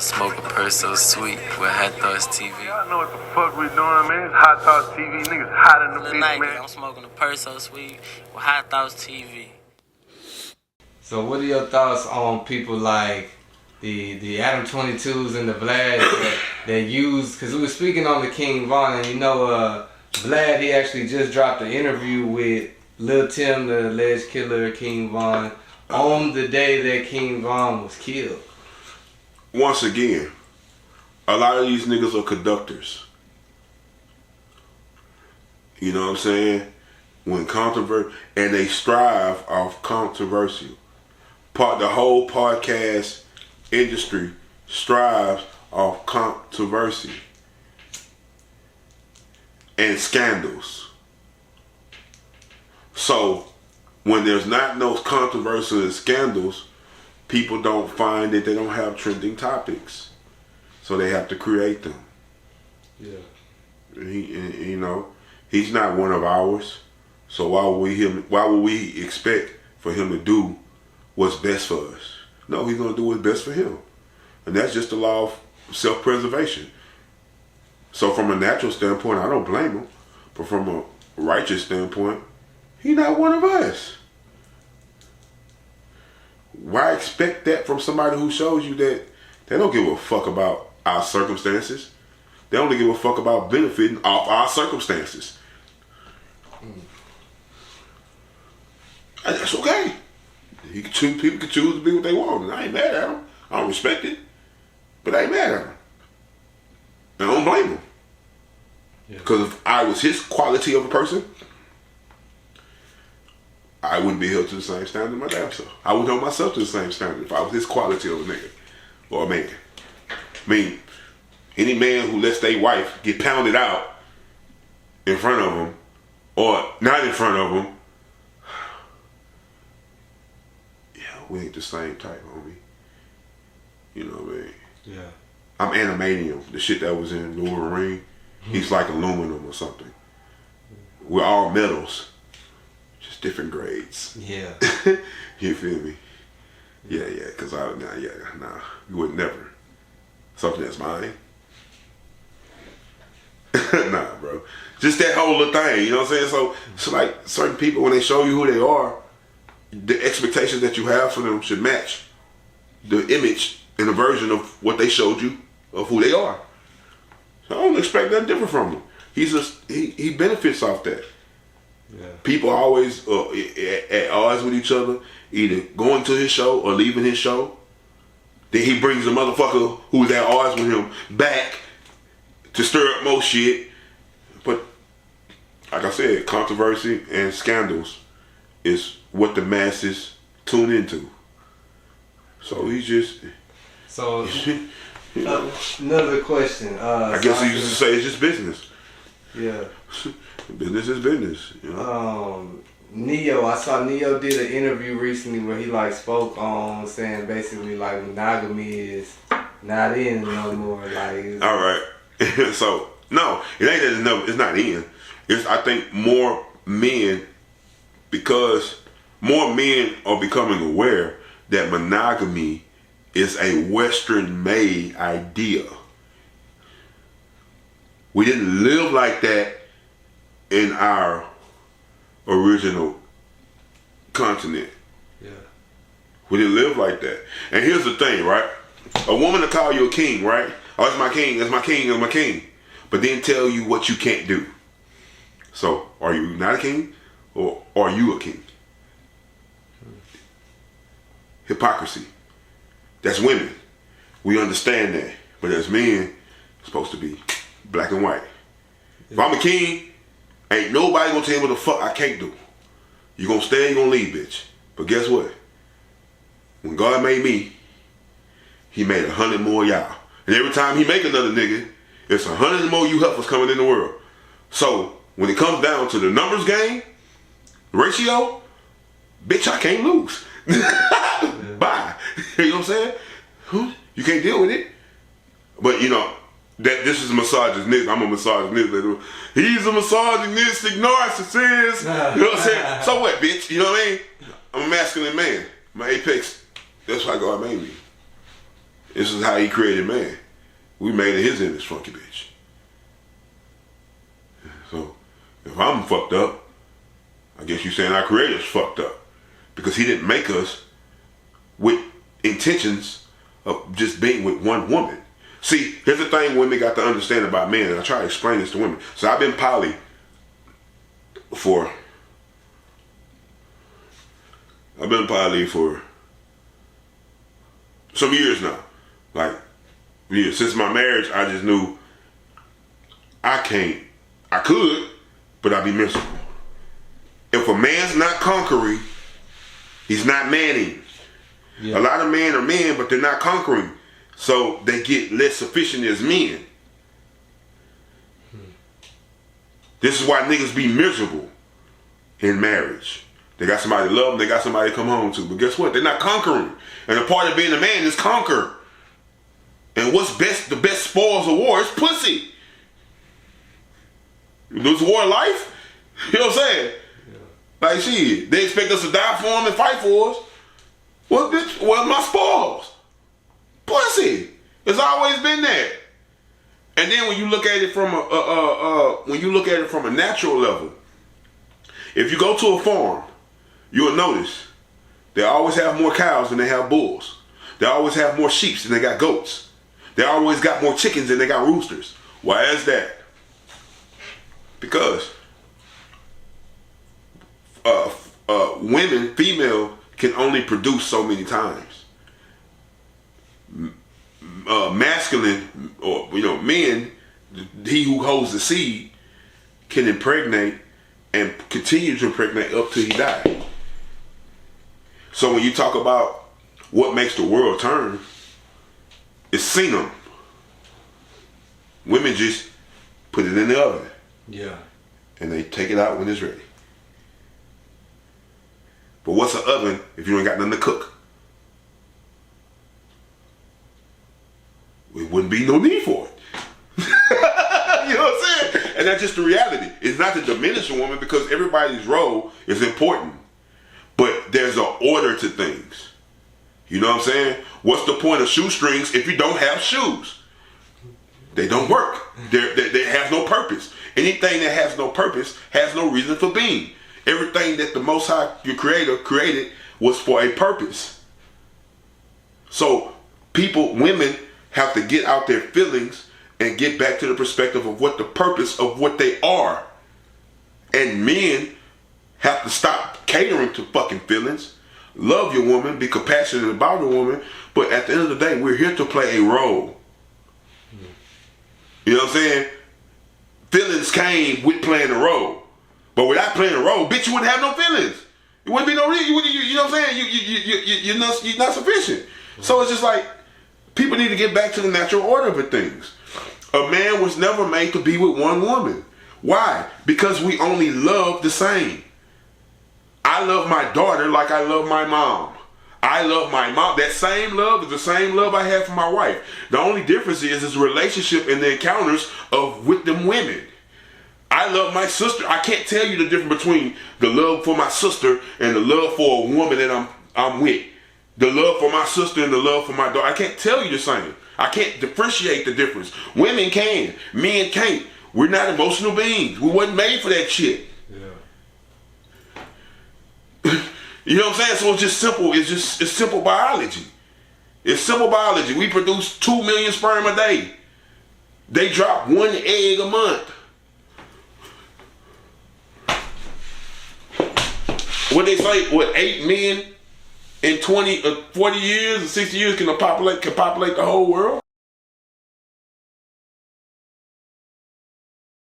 Smoke a purse so sweet with HighThoughtsTV. Y'all know what the fuck we doing, man. It's HighThoughtsTV. Niggas hot in the bitch, man. I'm smoking a purse so sweet with HighThoughtsTV. So what are your thoughts on people like the Adam22s and the Vlad that use, because we were speaking on the King Von, and you know Vlad, he actually just dropped an interview with Lil Tim, the alleged killer King Von, on the day that King Von was killed. Once again, a lot of these niggas are conductors. You know what I'm saying? When and they strive off controversy. The whole podcast industry strives off controversy and scandals. So when there's not no controversy and scandals, people don't find that they don't have trending topics, so they have to create them. Yeah. You know, he's not one of ours, so why would we expect for him to do what's best for us? No, he's gonna do what's best for him, and that's just the law of self-preservation. So from a natural standpoint, I don't blame him, but from a righteous standpoint, he's not one of us. Why expect that from somebody who shows you that they don't give a fuck about our circumstances? They only give a fuck about benefiting off our circumstances. And that's okay. People can choose to be what they want, and I ain't mad at them. I don't respect it, but I ain't mad at them. And I don't blame them. Because if I was his quality of a person, I wouldn't be held to the same standard my damn self. I would hold myself to the same standard if I was his quality of a nigga or a man. I mean, any man who lets their wife get pounded out in front of him or not in front of him, yeah, we ain't the same type, homie. You know what I mean? Yeah. I'm animanium, the shit that was in Lord of the Ring. He's like aluminum or something. We're all metals. Just different grades. Yeah. You feel me? Yeah, because you would never. Something that's mine. Nah, bro. Just that whole little thing, you know what I'm saying? So it's like certain people, when they show you who they are, the expectations that you have for them should match the image and the version of what they showed you of who they are. So I don't expect nothing different from him. He benefits off that. Yeah. People are always at odds with each other, either going to his show or leaving his show. Then he brings the motherfucker who's at odds with him back to stir up more shit. But like I said, controversy and scandals is what the masses tune into. So he's just... So, another question. I guess he used to say it's just business. Yeah. Business is business, you know. Neo, I saw Neo did an interview recently where he like spoke on saying basically like monogamy is not in no more. Like, all right. So no, it ain't that it's not in. It's, I think, more men, because more men are becoming aware that monogamy is a Western-made idea. We didn't live like that in our original continent. Yeah. We didn't live like that. And here's the thing, right? A woman to call you a king, right? Oh, that's my king, that's my king, that's my king. But then tell you what you can't do. So, are you not a king? Or are you a king? Hypocrisy. That's women. We understand that. But as men, it's supposed to be black and white. Yeah. If I'm a king, ain't nobody gonna tell me what the fuck I can't do. You gonna stay, you gonna leave, bitch. But guess what? When God made me, he made 100 more y'all. And every time he make another nigga, it's 100 more you heifers coming in the world. So when it comes down to the numbers game, ratio, bitch, I can't lose. Bye. You know what I'm saying? You can't deal with it. But you know, that this is a misogynist. I'm a misogynist. He's a misogynistic narcissist. You know what I'm saying? So what, bitch? You know what I mean? I'm a masculine man. My apex. That's why God made me. This is how he created man. We made in his image, funky bitch. So, if I'm fucked up, I guess you're saying our creator's fucked up. Because he didn't make us with intentions of just being with one woman. See, here's the thing women got to understand about men, and I try to explain this to women. So I've been poly for some years now. Like, since my marriage, I just knew I could, but I'd be miserable. If a man's not conquering, he's not manning. Yeah. A lot of men are men, but they're not conquering. So they get less sufficient as men. This is why niggas be miserable in marriage. They got somebody to love them, they got somebody to come home to. But guess what? They're not conquering. And a part of being a man is conquer. And what's best, the best spoils of war is pussy. This war of life? You know what I'm saying? Yeah. Like shit, they expect us to die for them and fight for us. Well, bitch, where's my spoils? Pussy. It's always been there. And then when you look at it from a natural level, if you go to a farm, you'll notice they always have more cows than they have bulls. They always have more sheep than they got goats. They always got more chickens than they got roosters. Why is that? Because women, female, can only produce so many times. Masculine, or men, he who holds the seed can impregnate and continue to impregnate up till he dies. So when you talk about what makes the world turn, it's senum. Women just put it in the oven. Yeah. And they take it out when it's ready. But what's an oven if you ain't got nothing to cook? It wouldn't be no need for it. You know what I'm saying? And that's just the reality. It's not to diminish a woman, because everybody's role is important. But there's an order to things. You know what I'm saying? What's the point of shoestrings if you don't have shoes? They don't work. They have no purpose. Anything that has no purpose has no reason for being. Everything that the Most High, your Creator, created was for a purpose. So women have to get out their feelings and get back to the perspective of what the purpose of what they are. And men have to stop catering to fucking feelings. Love your woman, be compassionate about your woman, but at the end of the day, we're here to play a role. You know what I'm saying? Feelings came with playing a role. But without playing a role, bitch, you wouldn't have no feelings. It wouldn't be no reason. You know what I'm saying? You're not sufficient. So it's just like, people need to get back to the natural order of things. A man was never made to be with one woman. Why? Because we only love the same. I love my daughter like I love my mom. I love my mom. That same love is the same love I have for my wife. The only difference is the relationship and the encounters with them women. I love my sister. I can't tell you the difference between the love for my sister and the love for a woman that I'm with. The love for my sister and the love for my daughter. I can't tell you the same. I can't differentiate the difference. Women can. Men can't. We're not emotional beings. We wasn't made for that shit. Yeah. You know what I'm saying? So it's just simple. It's simple biology. It's simple biology. We produce 2 million sperm a day. They drop 1 egg a month. What they say, 8 men in 20 or 40 years or 60 years can populate the whole world?